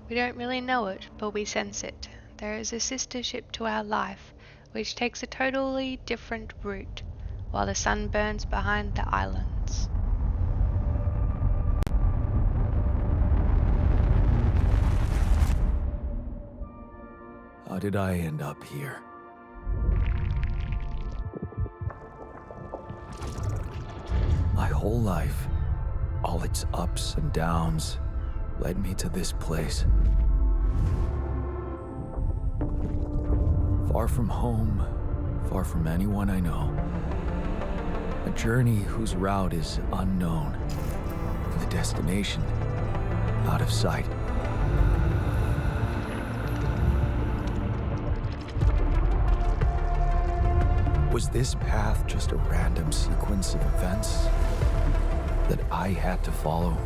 We don't really know it, but we sense it. There is a sister ship to our life, which takes a totally different route, while the sun burns behind the islands. How did I end up here? My whole life, all its ups and downs, led me to this place. Far from home, far from anyone I know. A journey whose route is unknown, and the destination out of sight. Was this path just a random sequence of events that I had to follow?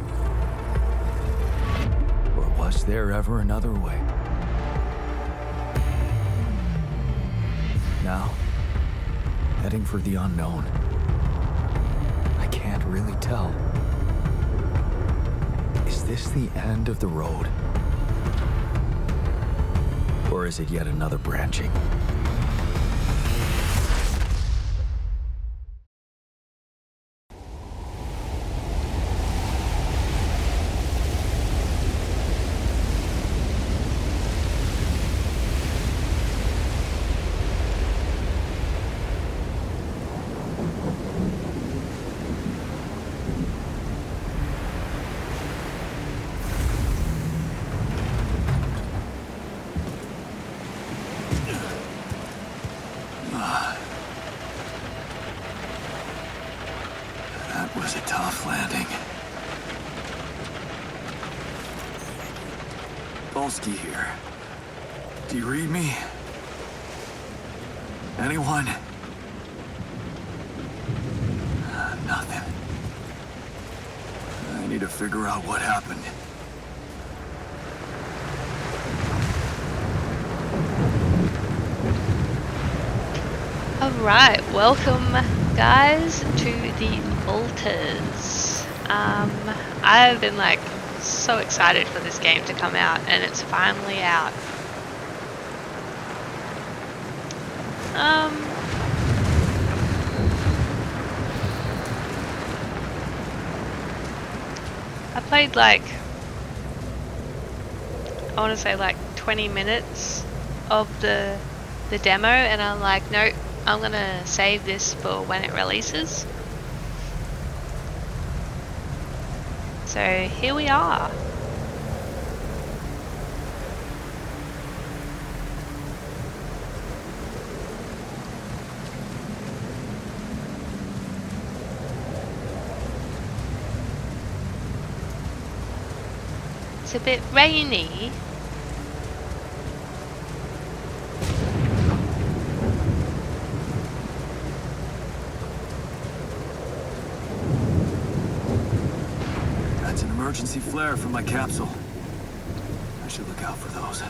Or was there ever another way? Now, heading for the unknown. I can't really tell. Is this the end of the road? Or is it yet another branching? That was a tough landing. Dolski here. Do you read me? Anyone? Nothing. I need to figure out what happened. Alright, welcome guys to the Alters. I've been like so excited for this game to come out, and it's finally out. I played like, I want to say like 20 minutes of the demo, and I'm like, nope, I'm gonna save this for when it releases. So here we are. It's a bit rainy. That's an emergency flare from my capsule. I should look out for those.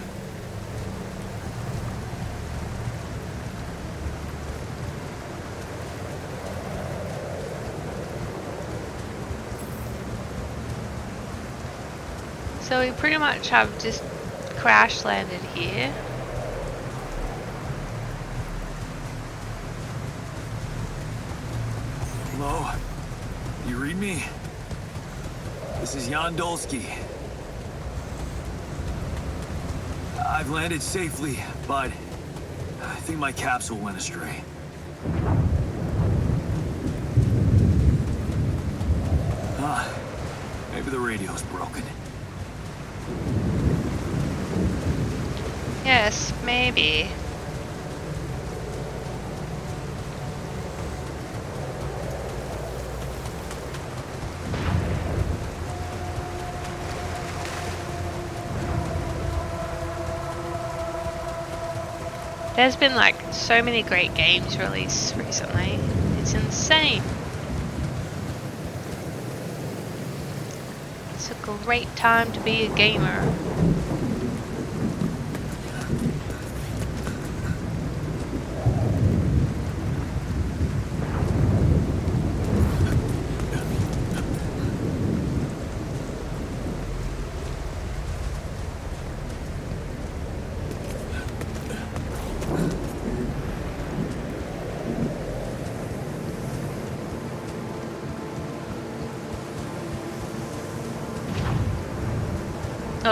So we pretty much have just crash landed here. Hello? You read me? This is Jan Dolski. I've landed safely, but I think my capsule went astray. Maybe the radio's broken. Yes, maybe. There's been like so many great games released recently. It's insane. It's a great time to be a gamer.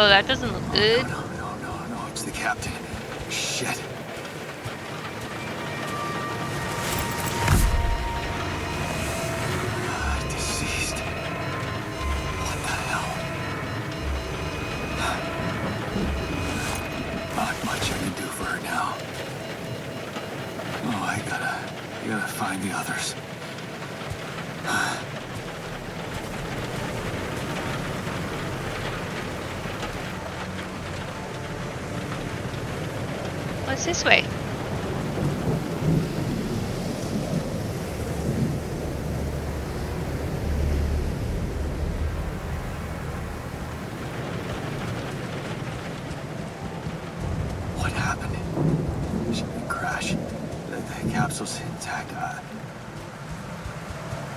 Oh, that doesn't look good. No, it's the captain. Shit. Deceased. What the hell? Not much I can do for her now. Oh, I gotta find the others. What's this way? What happened? Shipping crash. The capsule's intact.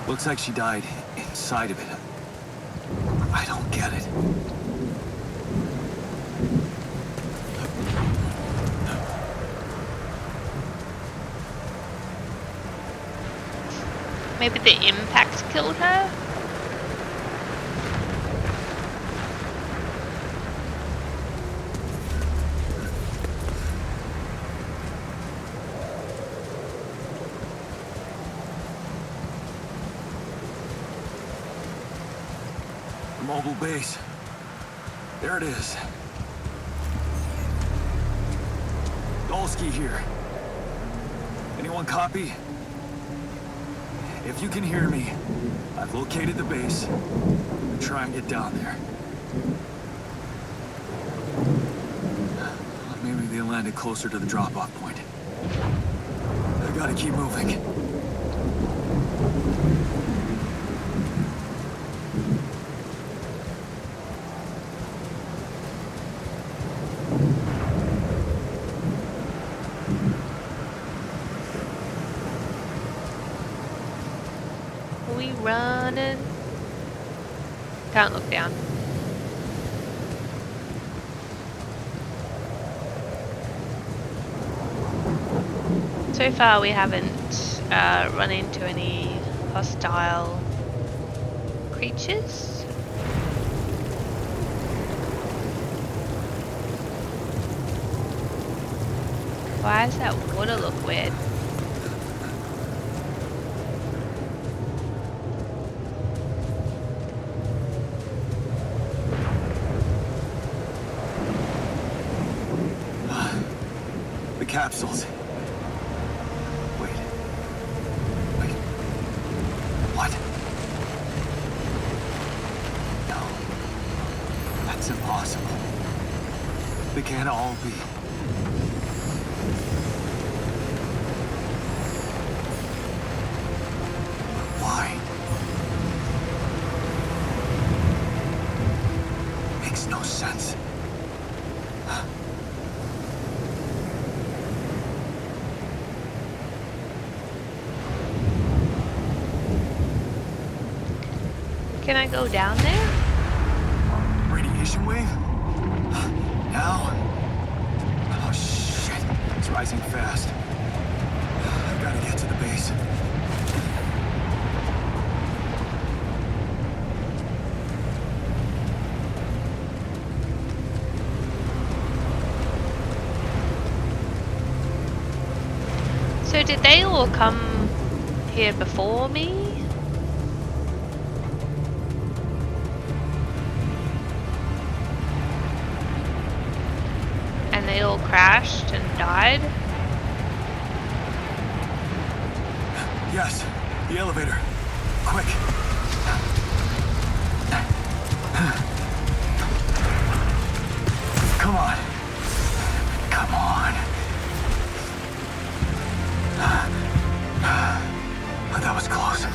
Looks like she died inside of it. I don't get it. Maybe the impact killed her? Mobile base. There it is. Dolski here. Anyone copy? If you can hear me, I've located the base. I'm trying to get down there. Maybe they landed closer to the drop-off point. I gotta keep moving. Are we running? Can't look down. So far we haven't run into any hostile creatures. Why does that water look weird? The capsules. Wait. What? No. That's impossible. They can't all be. Why? Makes no sense. Can I go down there? Radiation wave? Now? Oh shit, it's rising fast. I've got to get to the base. So did they all come here before me? And they all crashed and died? Yes, the elevator. Quick. Come on. Come on. That was close.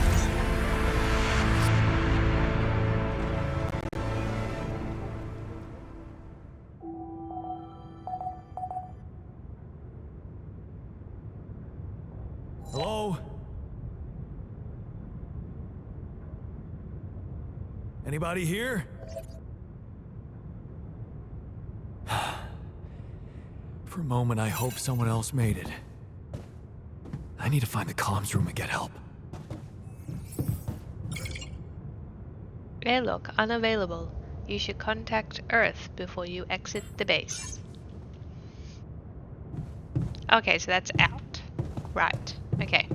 Hello? Anybody here? For a moment, I hope someone else made it. I need to find the comms room and get help. Airlock unavailable. You should contact Earth before you exit the base. Okay, so that's out. Right, okay.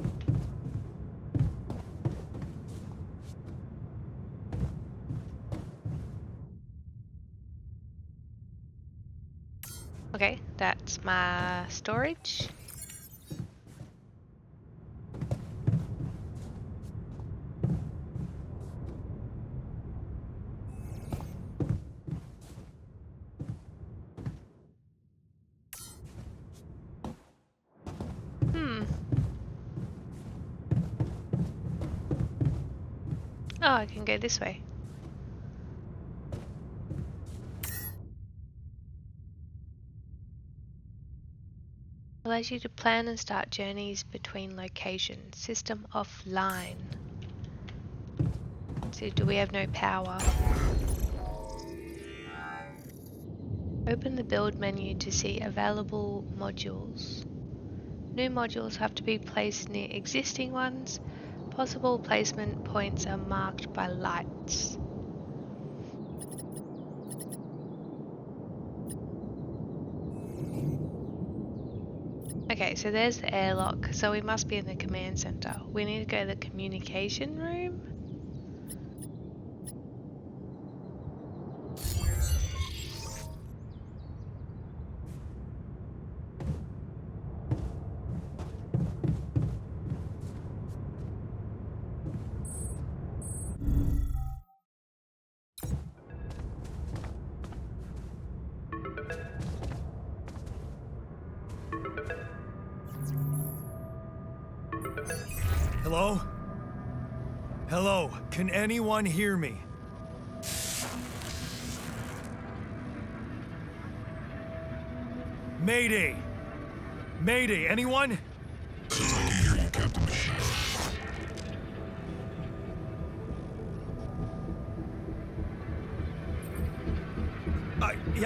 Okay, that's my storage. Oh, I can go this way. Allows you to plan and start journeys between locations. System offline. So do we have no power? Open the build menu to see available modules. New modules have to be placed near existing ones. Possible placement points are marked by lights. Okay, so there's the airlock. So we must be in the command center. We need to go to the communication room. Hello? Hello, can anyone hear me? Mayday! Mayday, anyone? Says I can hear you, Captain Machine.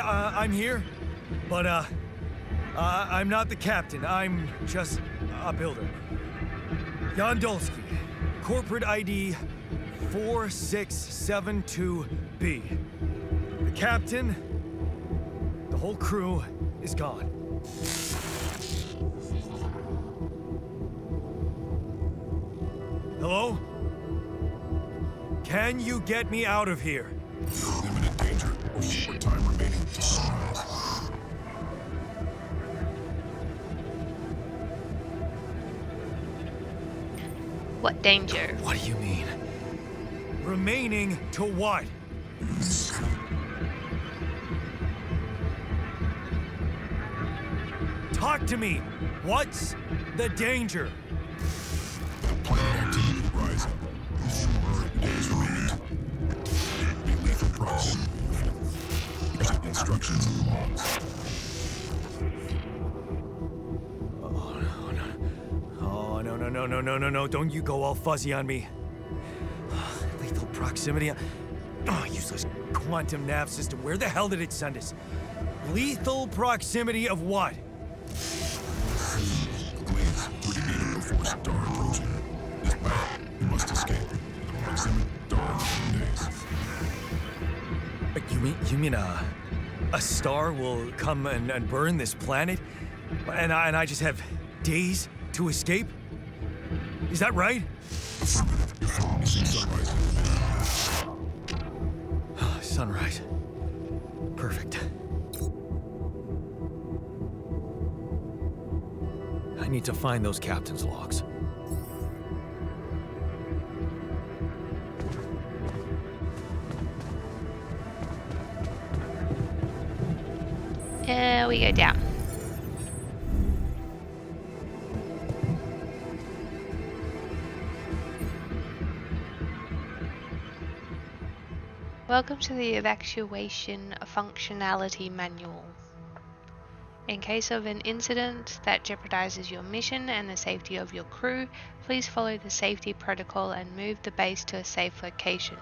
I'm here, but I'm not the captain. I'm just a builder. Jan Dolski, corporate ID 4672B. The captain, the whole crew is gone. Hello? Can you get me out of here? You're in imminent danger. Short time remaining. Sunrise. What danger? What do you mean? Remaining to what? Talk to me! What's the danger? Planet activity rising. 4 days remaining. Be lethal proximity. Instructions in the logs. Oh, no. Don't you go all fuzzy on me. Lethal proximity. Oh, useless quantum nav system. Where the hell did it send us? Lethal proximity of what? Glaze 30 meters before star approaching. This path, you must escape. Proximity star in days. You mean a star will come and burn this planet? And I just have days to escape? Is that right? Affirmative. Missing sunrise. Sunrise. Perfect. I need to find those captain's logs. We go down. Welcome to the evacuation functionality manual. In case of an incident that jeopardizes your mission and the safety of your crew, please follow the safety protocol and move the base to a safe location.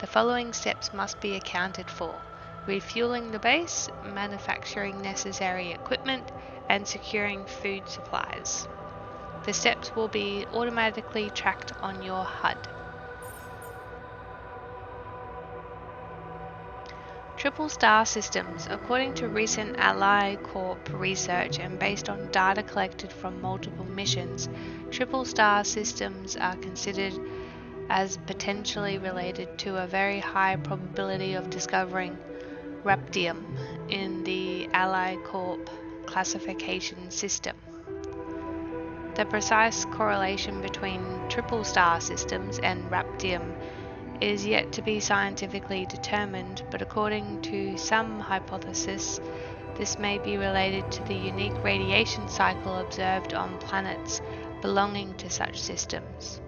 The following steps must be accounted for: refueling the base, manufacturing necessary equipment, and securing food supplies. The steps will be automatically tracked on your HUD. Triple star systems, according to recent Ally Corp research and based on data collected from multiple missions, triple star systems are considered as potentially related to a very high probability of discovering raptium in the Ally Corp classification system. The precise correlation between triple star systems and raptium is yet to be scientifically determined, but according to some hypotheses, this may be related to the unique radiation cycle observed on planets belonging to such systems.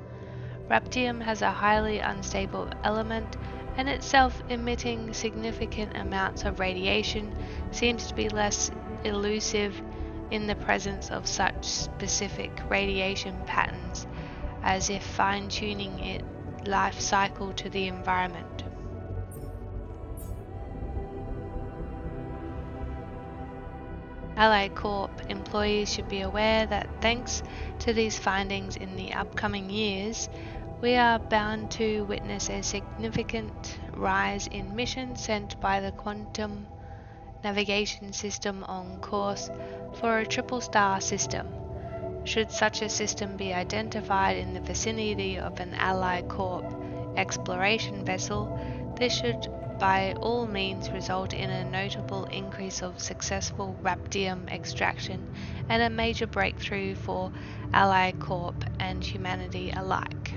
Raptium has a highly unstable element, and itself emitting significant amounts of radiation seems to be less elusive in the presence of such specific radiation patterns, as if fine-tuning its life cycle to the environment. Ally Corp employees should be aware that thanks to these findings in the upcoming years, we are bound to witness a significant rise in missions sent by the quantum navigation system on course for a triple star system. Should such a system be identified in the vicinity of an Ally Corp exploration vessel, this should by all means result in a notable increase of successful raptium extraction and a major breakthrough for Ally Corp and humanity alike.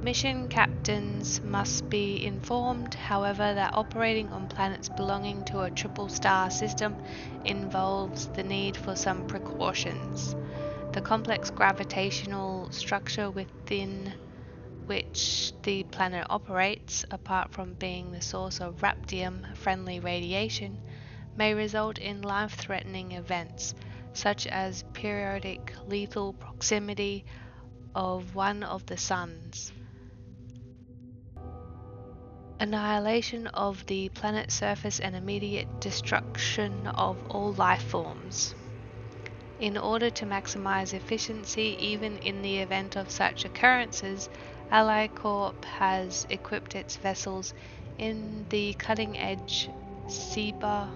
Mission captains must be informed, however, that operating on planets belonging to a triple star system involves the need for some precautions. The complex gravitational structure within which the planet operates, apart from being the source of raptium-friendly radiation, may result in life-threatening events, such as periodic lethal proximity of one of the suns, annihilation of the planet's surface, and immediate destruction of all life forms. In order to maximize efficiency even in the event of such occurrences, Ally Corp has equipped its vessels in the cutting-edge Cheetah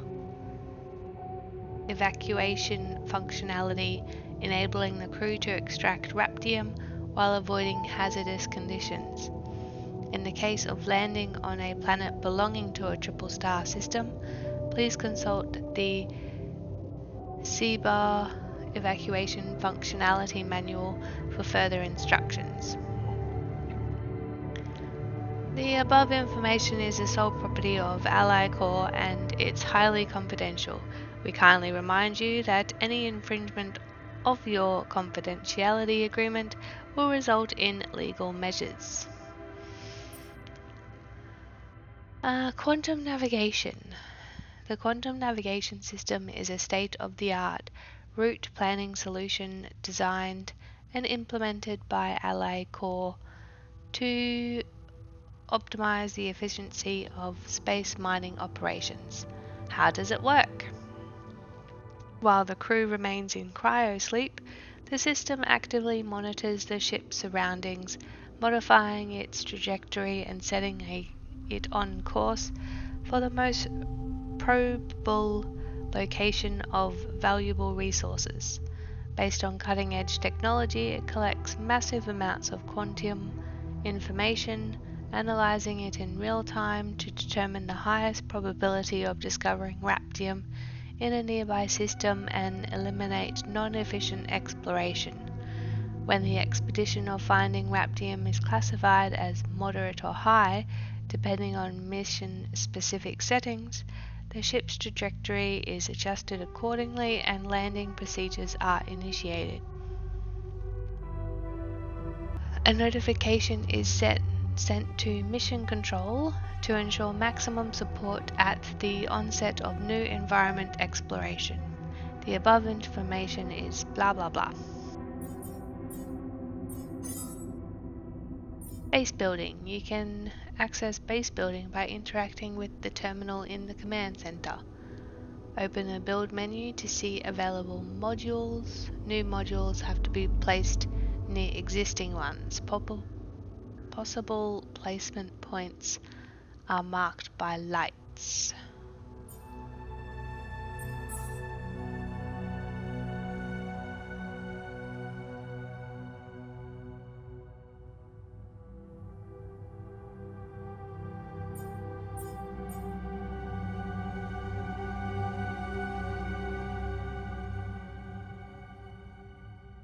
evacuation functionality, enabling the crew to extract raptium while avoiding hazardous conditions. In the case of landing on a planet belonging to a triple star system, please consult the Cheetah evacuation functionality manual for further instructions. The above information is the sole property of Ally Corp and it's highly confidential. We kindly remind you that any infringement of your confidentiality agreement will result in legal measures. Quantum navigation. The quantum navigation system is a state-of-the-art route planning solution designed and implemented by Ally Corp to optimize the efficiency of space mining operations. How does it work? While the crew remains in cryosleep, the system actively monitors the ship's surroundings, modifying its trajectory and setting it on course for the most probable location of valuable resources. Based on cutting-edge technology, it collects massive amounts of quantum information, analyzing it in real time to determine the highest probability of discovering raptium in a nearby system and eliminate non-efficient exploration. When the expedition of finding raptium is classified as moderate or high, depending on mission-specific settings, the ship's trajectory is adjusted accordingly and landing procedures are initiated. A notification is sent to Mission Control to ensure maximum support at the onset of new environment exploration. The above information is blah blah blah. Base building. You can access base building by interacting with the terminal in the command center. Open the build menu to see available modules. New modules have to be placed near existing ones. Possible placement points are marked by lights.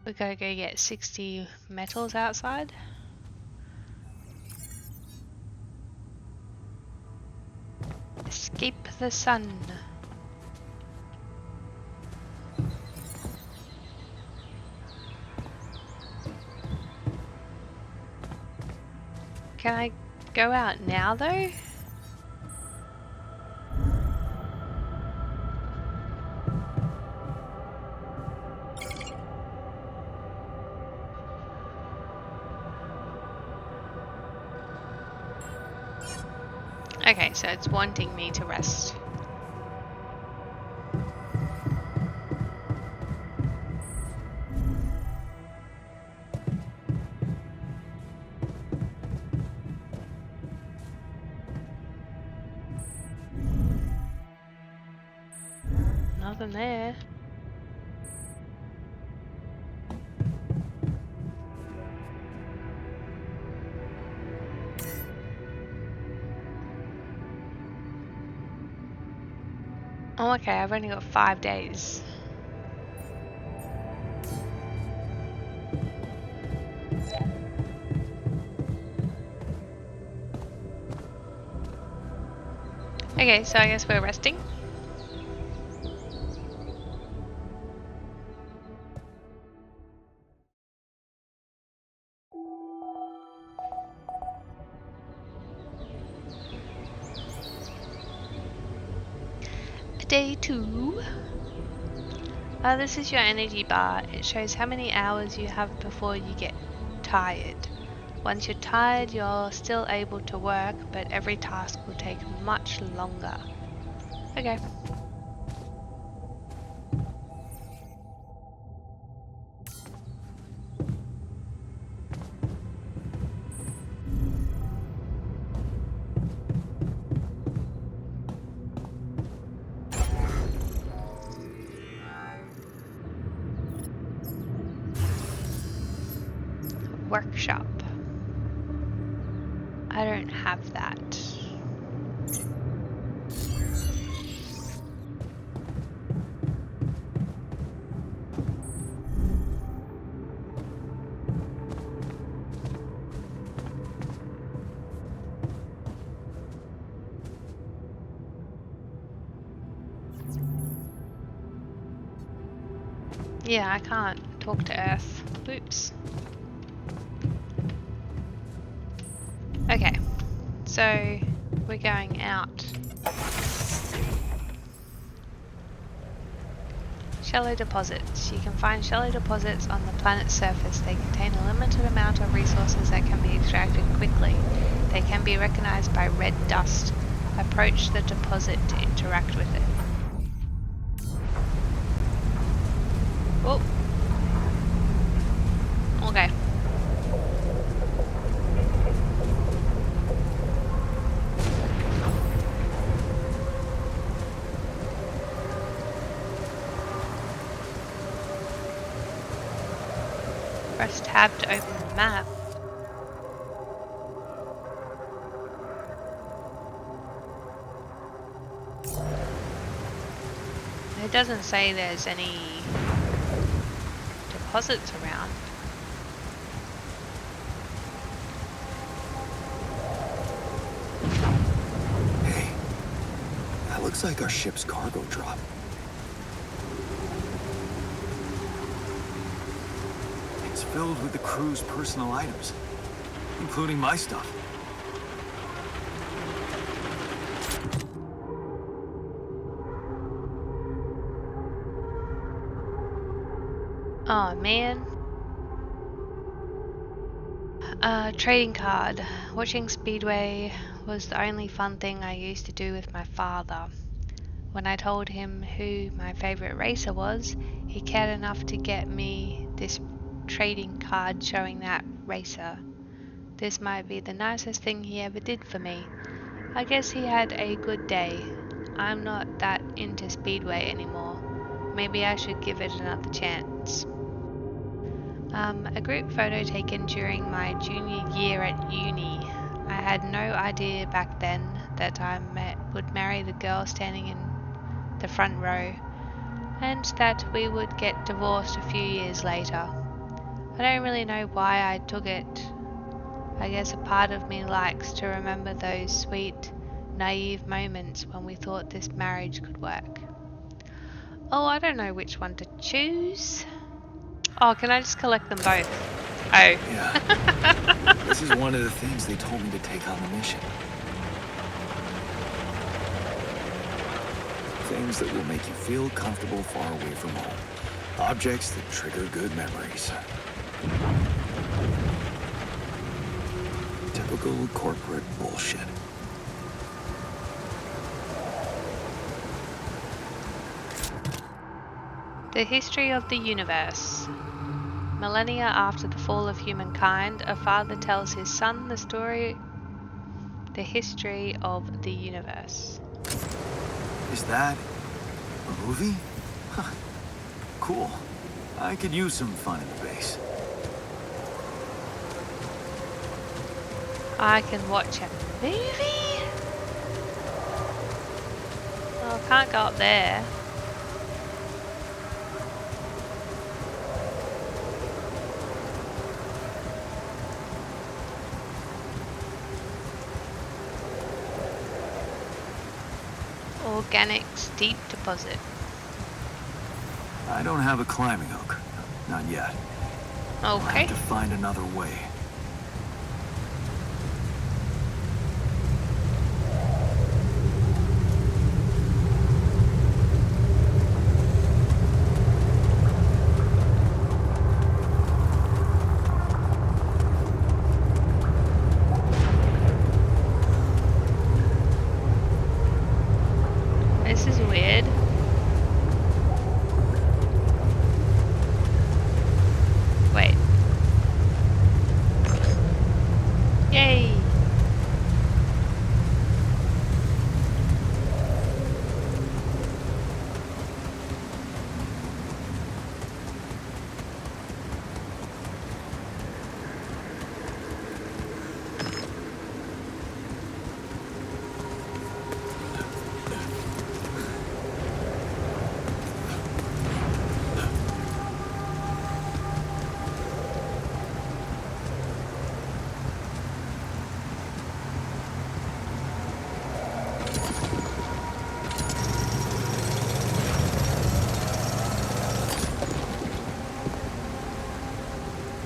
We gotta go get 60 metals outside. Escape the sun. Can I go out now though? Okay, so it's wanting me to rest. Nothing there. Oh, okay, I've only got 5 days. Okay, so I guess we're resting. Day 2. This is your energy bar. It shows how many hours you have before you get tired. Once you're tired, you're still able to work, but every task will take much longer. Okay. Workshop. I don't have that. Yeah, I can't talk to Earth. Oops. Okay, so we're going out. Shallow deposits. You can find shallow deposits on the planet's surface. They contain a limited amount of resources that can be extracted quickly. They can be recognized by red dust. Approach the deposit to interact with it. Oh. Okay. Press tab to open the map. It doesn't say there's any deposits around. Hey, that looks like our ship's cargo drop. It's filled with the crew's personal items, including my stuff. Oh man. Trading card. Watching Speedway was the only fun thing I used to do with my father. When I told him who my favorite racer was, he cared enough to get me this trading card showing that racer. This might be the nicest thing he ever did for me. I guess he had a good day. I'm not that into Speedway anymore. Maybe I should give it another chance. A group photo taken during my junior year at uni. I had no idea back then that would marry the girl standing in the front row, and that we would get divorced a few years later. I don't really know why I took it. I guess a part of me likes to remember those sweet, naive moments when we thought this marriage could work. Oh, I don't know which one to choose. Oh, can I just collect them both? Oh. Yeah. This is one of the things they told me to take on the mission. Things that will make you feel comfortable far away from home. Objects that trigger good memories. Typical corporate bullshit. The history of the universe. Millennia after the fall of humankind, a father tells his son the history of the universe. Is that a movie? Huh. Cool. I could use some fun in the base. I can watch a movie? Oh, I can't go up there. Organic steep deposit. I don't have a climbing hook. Not yet. I'll Okay. have to find another way. This is weird. Wait. Yay!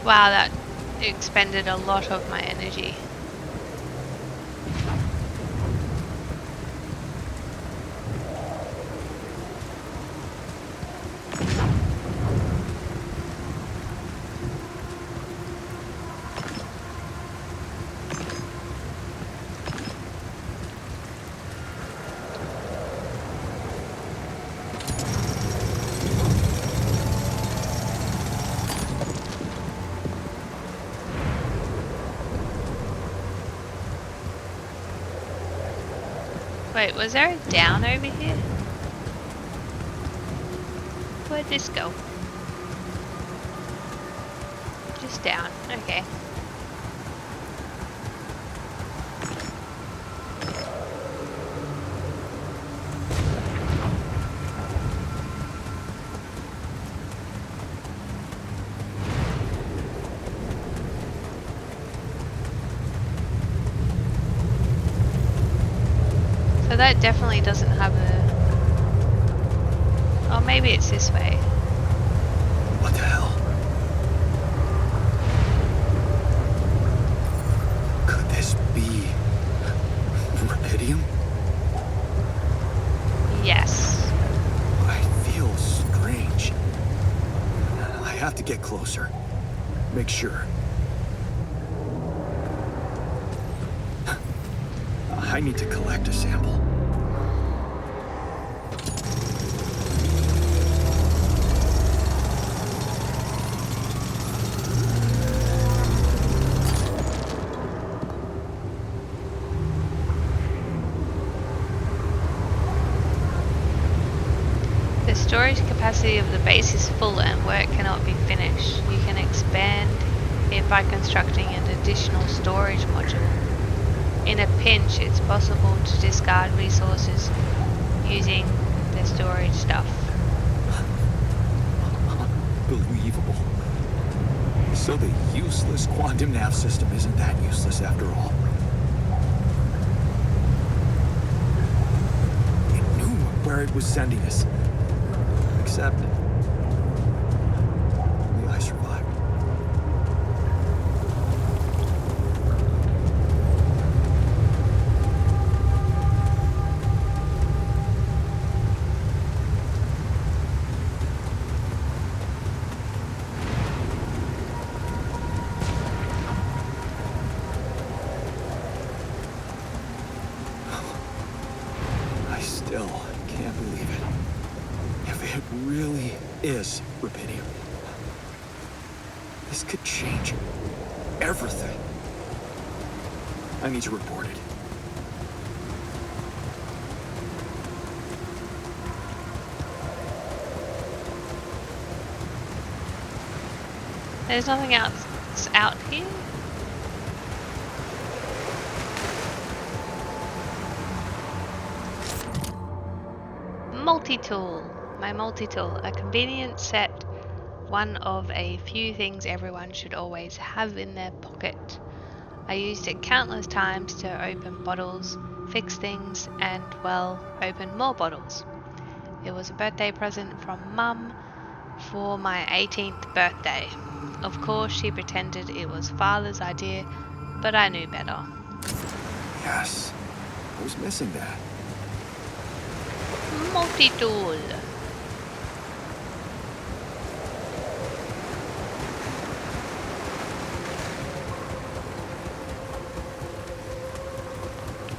Wow, that expended a lot of my energy. Wait, was there a down over here? Where'd this go? Just down, okay. So that definitely doesn't have a... Oh, maybe it's this way. What the hell? Could this be... Rubidium? Yes. I feel strange. I have to get closer. Make sure. I need to collect a sample. base is full and work cannot be finished. You can expand it by constructing an additional storage module. In a pinch, it's possible to discard resources using the storage stuff. Unbelievable. So the useless quantum nav system isn't that useless after all. It knew where it was sending us. Except... I survived. I still can't believe it. If it really is rubidium, this could change everything. I need to report it. There's nothing else out here? Multi-tool. My multi-tool. A convenient set. One of a few things everyone should always have in their pocket. I used it countless times to open bottles, fix things, and, well, open more bottles. It was a birthday present from Mum for my 18th birthday. Of course, she pretended it was Father's idea, but I knew better. Yes. I was missing that. Multi-tool.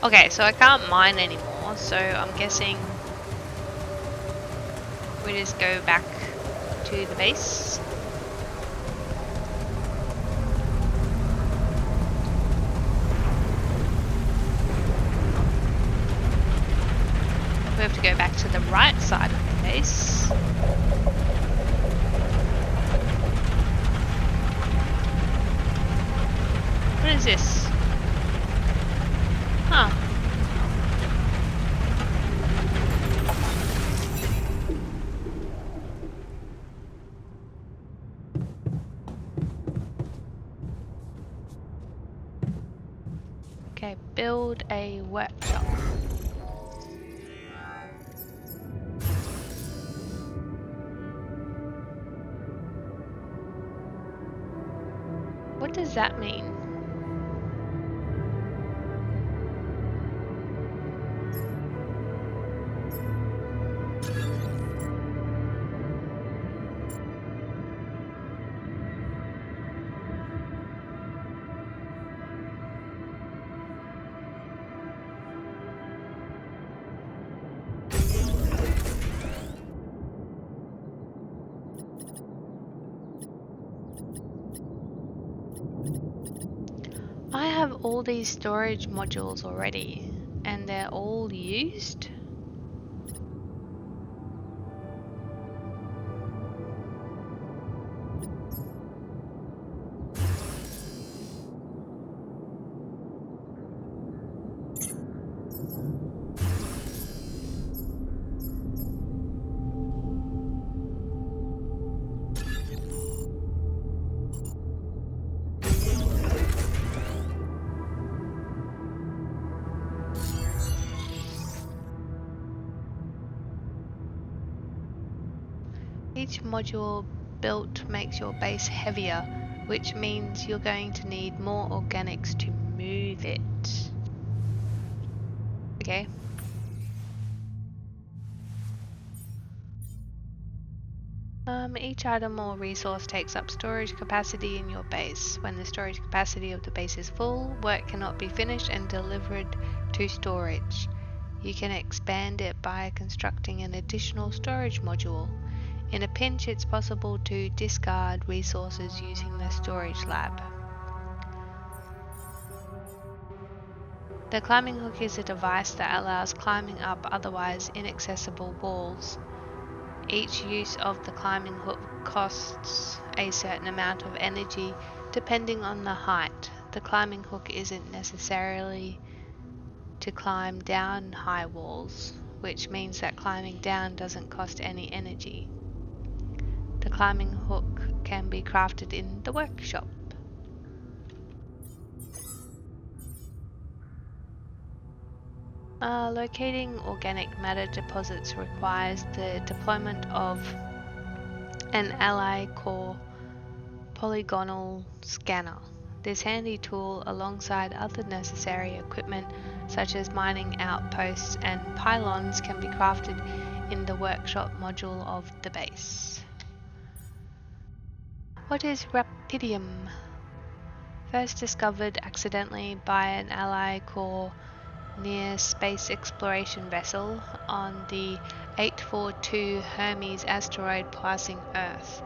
Okay, so I can't mine anymore, so I'm guessing we just go back to the base. We have to go back to the right side of the base. What is this? Huh. Okay, build a workshop. What does that mean? I have all these storage modules already, and they're all used? Each module built makes your base heavier, which means you're going to need more organics to move it. Okay. Each item or resource takes up storage capacity in your base. When the storage capacity of the base is full, work cannot be finished and delivered to storage. You can expand it by constructing an additional storage module. In a pinch, it's possible to discard resources using the storage lab. The climbing hook is a device that allows climbing up otherwise inaccessible walls. Each use of the climbing hook costs a certain amount of energy depending on the height. The climbing hook isn't necessarily to climb down high walls, which means that climbing down doesn't cost any energy. The climbing hook can be crafted in the workshop. Locating organic matter deposits requires the deployment of an Ally core polygonal scanner. This handy tool, alongside other necessary equipment such as mining outposts and pylons, can be crafted in the workshop module of the base. What is rubidium? First discovered accidentally by an Ally core near space exploration vessel on the 842 Hermes asteroid passing Earth.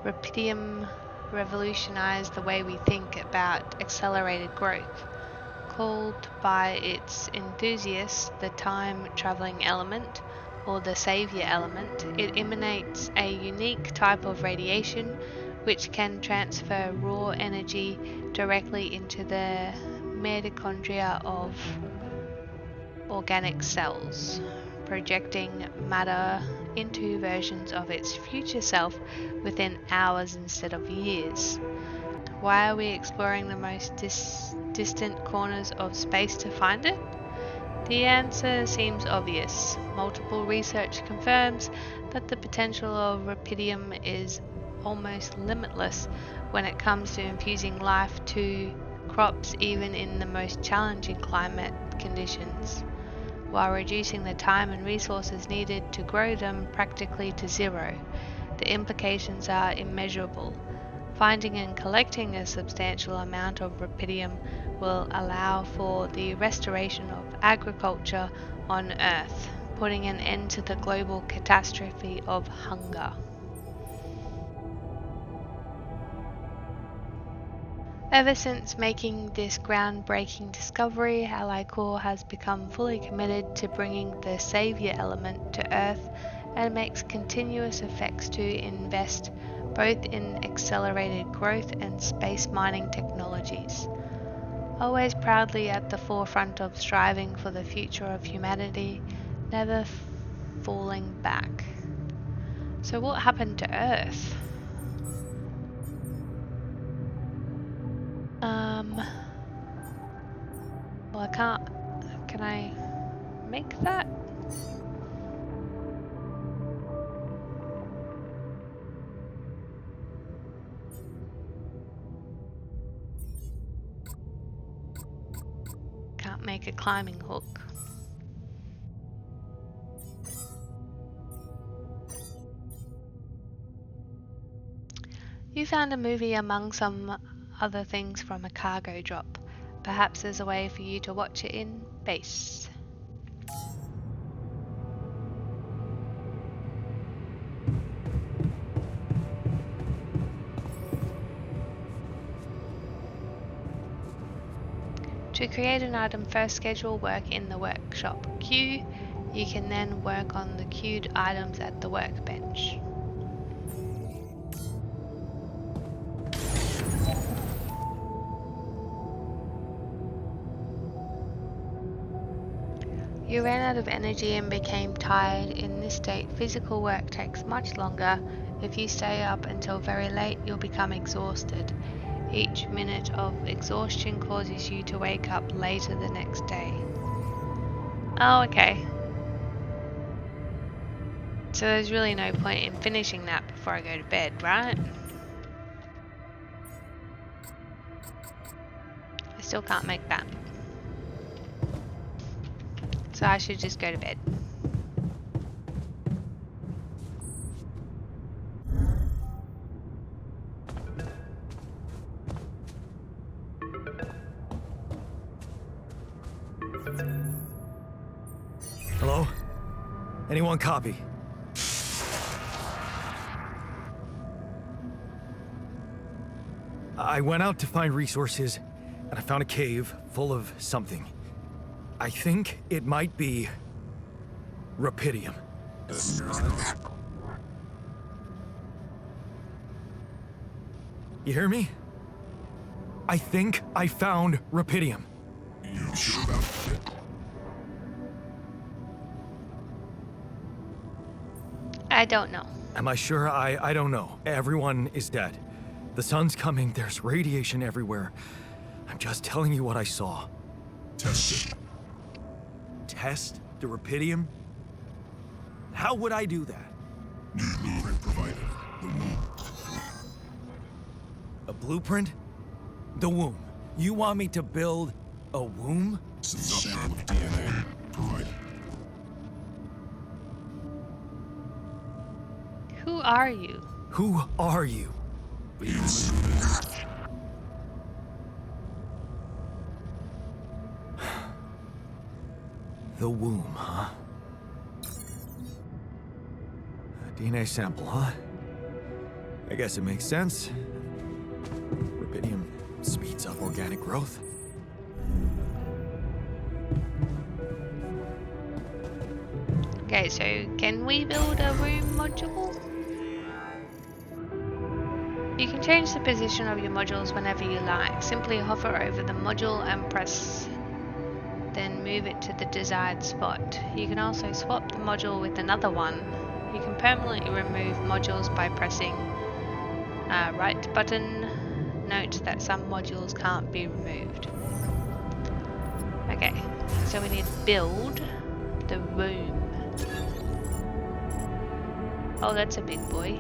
Rubidium revolutionized the way we think about accelerated growth. Called by its enthusiasts the time-traveling element, or the savior element, it emanates a unique type of radiation which can transfer raw energy directly into the mitochondria of organic cells, projecting matter into versions of its future self within hours instead of years. Why are we exploring the most distant corners of space to find it? The answer seems obvious. Multiple research confirms that the potential of rubidium is almost limitless when it comes to infusing life to crops even in the most challenging climate conditions, while reducing the time and resources needed to grow them practically to zero. The implications are immeasurable. Finding and collecting a substantial amount of rubidium will allow for the restoration of agriculture on Earth, putting an end to the global catastrophe of hunger. Ever since making this groundbreaking discovery, Ally Core has become fully committed to bringing the savior element to Earth and makes continuous efforts to invest both in accelerated growth and space mining technologies. Always proudly at the forefront of striving for the future of humanity, never falling back. So what happened to Earth? Well, I can't. Can I make that? Can't make a climbing hook. You found a movie among some other things from a cargo drop. Perhaps there's a way for you to watch it in base. To create an item, first schedule work in the workshop queue. You can then work on the queued items at the workbench. You ran out of energy and became tired. In this state, physical work takes much longer. If you stay up until very late, you'll become exhausted. Each minute of exhaustion causes you to wake up later the next day. Oh, okay. So there's really no point in finishing that before I go to bed, right? I still can't make that. So I should just go to bed. Hello? Anyone copy? I went out to find resources, and I found a cave full of something. I think it might be rubidium. As near as I know, You hear me? I think I found rupidium. You sure about it? I don't know. Am I sure? I don't know. Everyone is dead. The sun's coming. There's radiation everywhere. I'm just telling you what I saw. Test it. Test the rupidium? How would I do that? New blueprint provided. The womb. A blueprint? The womb. You want me to build a womb? Sample of DNA provided. Who are you? Who are you? The womb, huh? A DNA sample, huh? I guess it makes sense. Rupidium speeds up organic growth. Okay, so can we build a room module? You can change the position of your modules whenever you like. Simply hover over the module and press, then move it to the desired spot. You can also swap the module with another one. You can permanently remove modules by pressing right button. Note that some modules can't be removed. Okay, so we need to build the room. Oh, that's a big boy.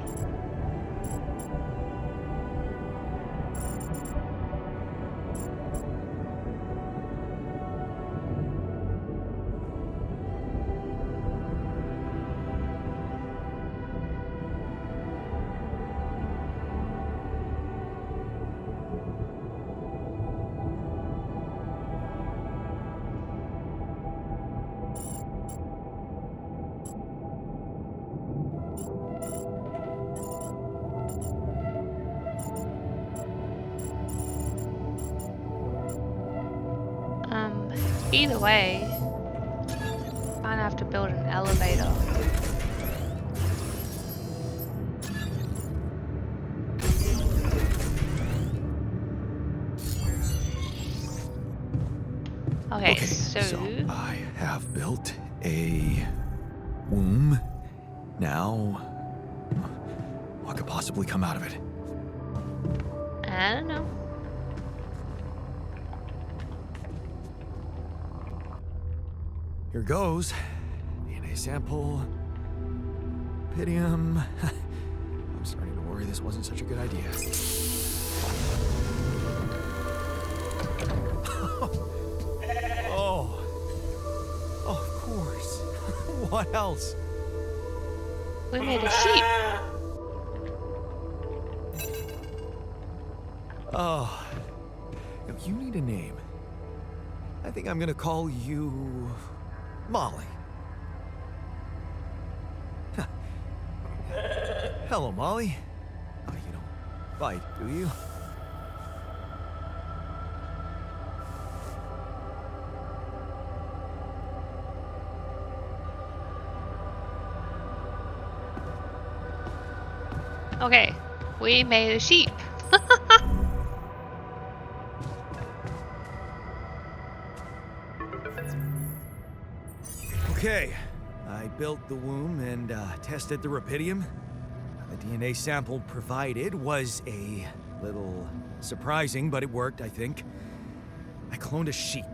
Either way, I'm gonna have to build an elevator. Okay, so I have built a womb. Now, what could possibly come out of it? I don't know. Here goes. DNA sample. Rupidium. I'm starting to worry this wasn't such a good idea. Oh, of course. What else? We made a sheep. Oh, no, you need a name. I think I'm gonna call you Molly. Hello, Molly. Oh, you don't bite, do you? Okay, we made a sheep. Okay, I built the womb and tested the rupidium. The DNA sample provided was a little surprising, but it worked, I think. I cloned a sheep.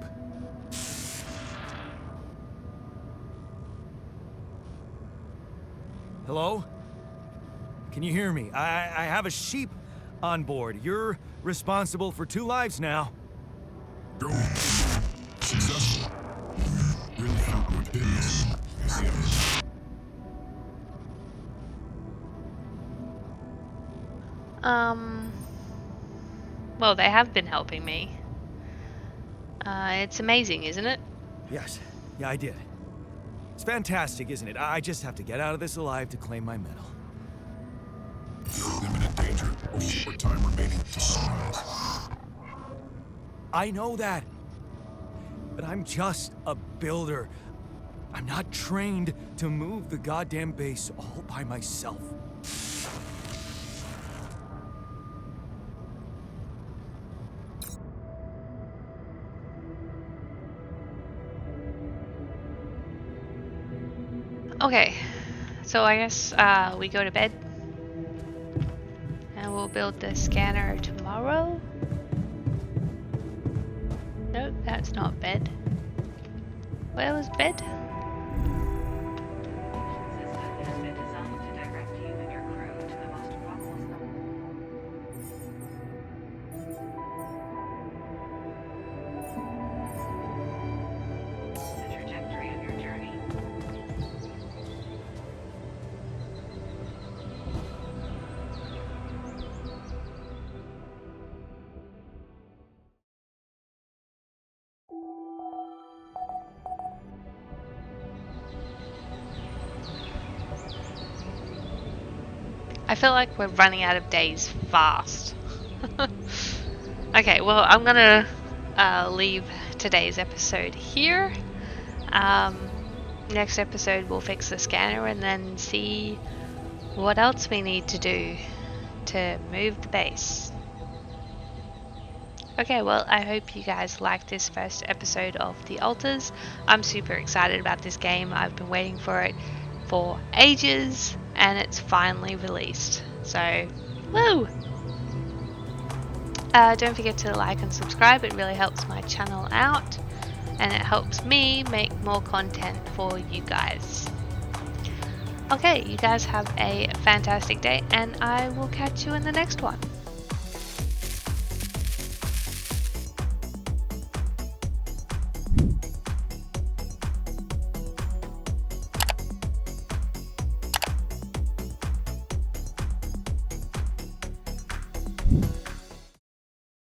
Hello? Can you hear me? I have a sheep on board. You're responsible for 2 lives now. Go. Successful. Really found rupidium. Well, they have been helping me. It's amazing, isn't it? Yes. Yeah, I did. It's fantastic, isn't it? I just have to get out of this alive to claim my medal. You're in imminent danger. Short time remaining to sunrise. I know that. But I'm just a builder. I'm not trained to move the goddamn base all by myself. Okay, so I guess we go to bed and we'll build the scanner tomorrow. Nope, that's not bed. Where was bed? I feel like we're running out of days fast. Okay, well, I'm gonna leave today's episode here. Next episode, we'll fix the scanner and then see what else we need to do to move the base. Okay, well, I hope you guys liked this first episode of The Alters. I'm super excited about this game. I've been waiting for it for ages, and it's finally released. So, woo! Don't forget to like and subscribe. It really helps my channel out, and it helps me make more content for you guys. Okay, you guys have a fantastic day, and I will catch you in the next one.